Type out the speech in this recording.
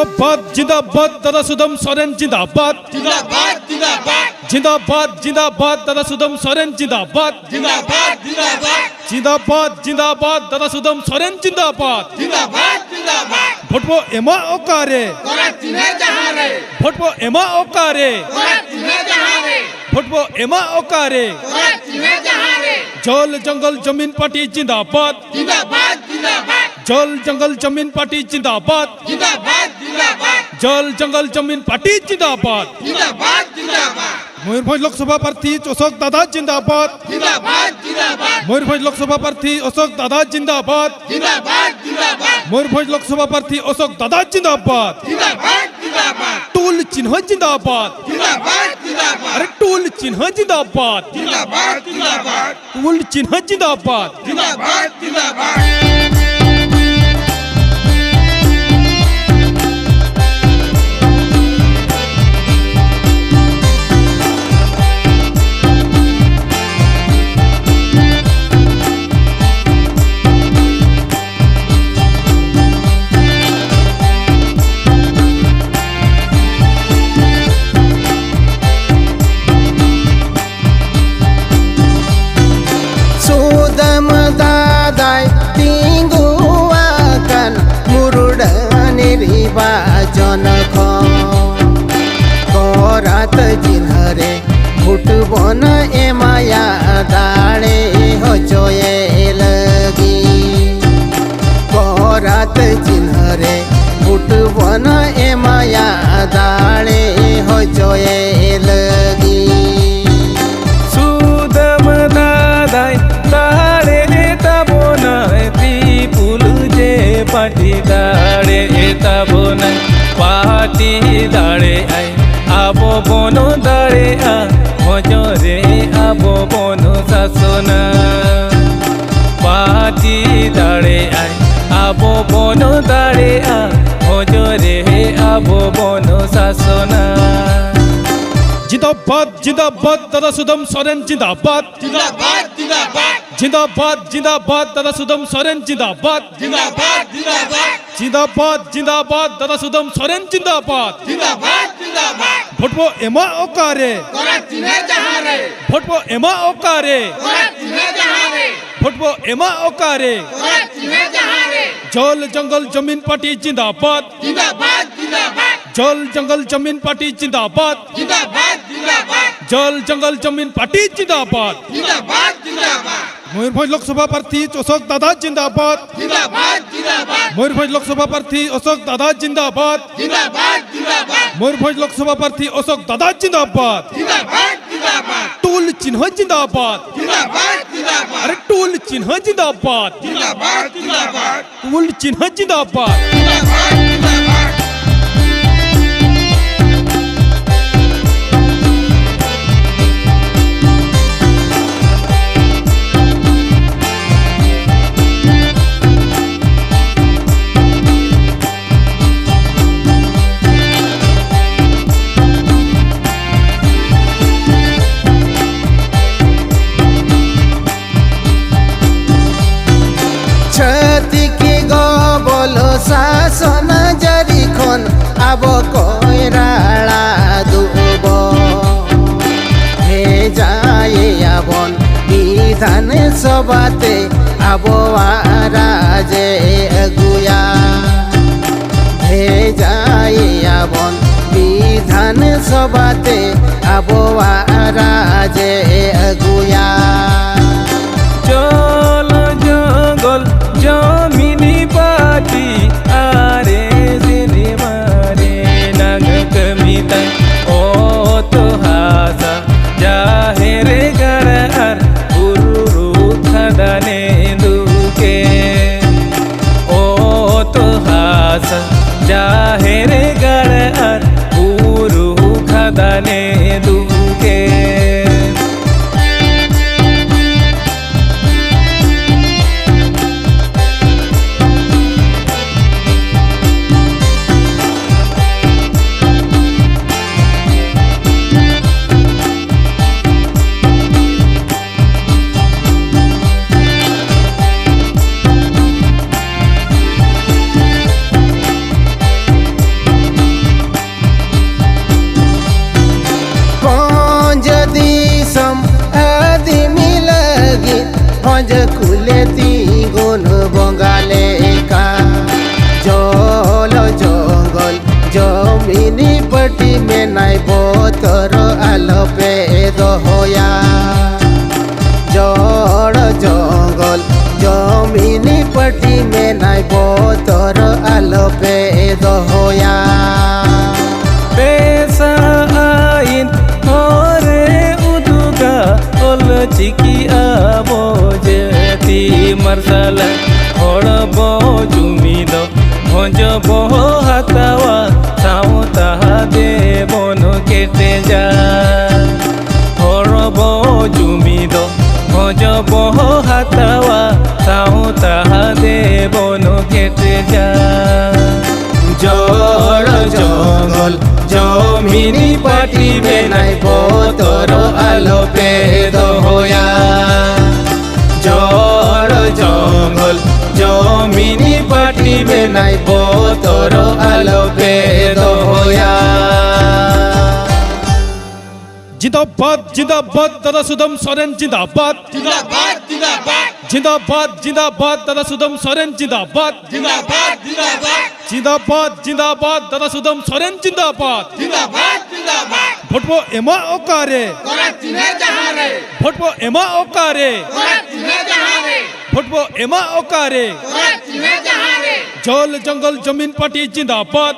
जिंदाबाद जिंदाबाद दादा सुदम सोरेन जिंदाबाद जिंदाबाद जिंदाबाद जिंदाबाद जिंदाबाद दादा सुदम सोरेन जिंदाबाद जिंदाबाद जिंदाबाद जिंदाबाद जिंदाबाद दादा सुदम सोरेन जिंदाबाद जिंदाबाद जिंदाबाद भोटबो एमा ओकारे তোরা চিনে জাহারে भोटबो एमा ओकारे তোরা চিনে জাহারে भोटबो एमा ओकारे তোরা চিনে জাহারে जल जंगल जमीन पार्टी जिंदाबाद जिंदाबाद जिंदाबाद जल जंगल जमीन पार्टी जिंदाबाद जिंदाबाद जिंदाबाद जल जंगल जमीन पार्टी जिंदाबाद जिंदाबाद जिंदाबाद मयूरभंज लोकसभा प्रार्थी अशोक दादा जिंदाबाद जिंदाबाद जिंदाबाद मयूरभंज लोकसभा प्रार्थी अशोक दादा जिंदाबाद जिंदाबाद जिंदाबाद मयूरभंज लोकसभा प्रार्थी अशोक दादा जिंदाबाद जिंदाबाद जिंदाबाद टूल चिन्ह जिंदाबाद जिंदाबाद जिंदाबाद अरे टूल चिन्ह जिंदाबाद जिंदाबाद जिंदाबाद टूल चिन्ह जिंदाबाद जिंदाबाद जिंदाबाद करात जिन्हरे फुटबन एमाया दाड़े हजोए लगी करात जिन्हरे फुटबन एमाया दाड़े हजोए लगी सुदम दादाई दाड़े तबोन त्रिपुल जे पाटी दाड़े तबोन पाटी दाड़े आई आबो बनो दाड़े आ मजरे आबो बनो शासना पाटी दाड़े आई आबो बनो दाड़े आ मजरे आबो बनो शासना जिंदाबाद जिंदाबाद दादा सुदम सोरेन जिंदाबाद जिंदाबाद जिंदाबाद जिंदाबाद जिंदाबाद दादा सुदम सोरेन जिंदाबाद जिंदाबाद जिंदाबाद जिंदाबाद जिंदाबाद दादा सुदम सोरेन जिंदाबाद जिंदाबाद जिंदाबाद भोटबो एमा ओकारे তোরা চিনে জাহারে भोटबो एमा ओकारे তোরা চিনে জাহারে भोटबो एमा ओकारे তোরা চিনে জাহারে जल जंगल जमीन पार्टी जिंदाबाद जिंदाबाद जिंदाबाद जल जंगल जमीन पार्टी जिंदाबाद जिंदाबाद जिंदाबाद जल जंगल जमीन पार्टी जिंदाबाद जिंदाबाद जिंदाबाद मयूरभंज लोकसभा प्रार्थी अशोक दादा जिंदाबाद जिंदाबाद जिंदाबाद मयूरभंज लोकसभा प्रार्थी अशोक दादा जिंदाबाद जिंदाबाद जिंदाबाद मयूरभंज लोकसभा प्रार्थी अशोक दादा जिंदाबाद जिंदाबाद जिंदाबाद टूल चिन्ह जिंदाबाद जिंदाबाद जिंदाबाद अरे टूल चिन्ह जिंदाबाद जिंदाबाद जिंदाबाद टूल चिन्ह जिंदाबाद जिंदाबाद जिंदाबाद शासन जरिखन अब कोइराला दुब हे जाए आबन विधान सभाते अब राजे अगुया हे जाए आबन विधान सभाते अब राजे अगुया चल जंगल जमीनी पाटी आरे जिने मारे नग कमिता ओ तो हासा जाहेरे गरार उरुरु खदाने दुके ओ तो हासा जाहेरे गरार उरु खदाने दुके কুলে তিগুন বঙ্গালে কা জল জঙ্গল জমিনি পটি মেনাই বতর আলোপে দহয়া জল জঙ্গল জমিনি পটি মেনাই বতর আলোপে দহয়া Pesa ain hore uduga ol chiki abo jeti marsala horbo jumido bhojbo hatawa sauta de bono kete ja horbo jumido bhojbo hatawa sauta de bono kete ja জল জঙ্গল জমিনি পটি মেনাই বতর আলোপে দহয়া জল জঙ্গল জমিনি পটি মেনাই বতর আলোপে দহয়া জিন্দাবাদ জিন্দাবাদ দাদা সুদম সরেন জিন্দাবাদ জিন্দাবাদ জিন্দাবাদ জিন্দাবাদ জিন্দাবাদ দাদা সুদম সরেন জিন্দাবাদ জিন্দাবাদ জিন্দাবাদ জিন্দাবাদ জিন্দাবাদ দাদা সুদম সরেন জিন্দাবাদ জিন্দাবাদ জিন্দাবাদ ভোটবো এমা ওকারে তোরা চিনে জাহারে ভোটবো এমা ওকারে তোরা চিনে জাহারে ভোটবো এমা ওকারে তোরা চিনে জাহারে জল জঙ্গল জমিন পার্টি জিন্দাবাদ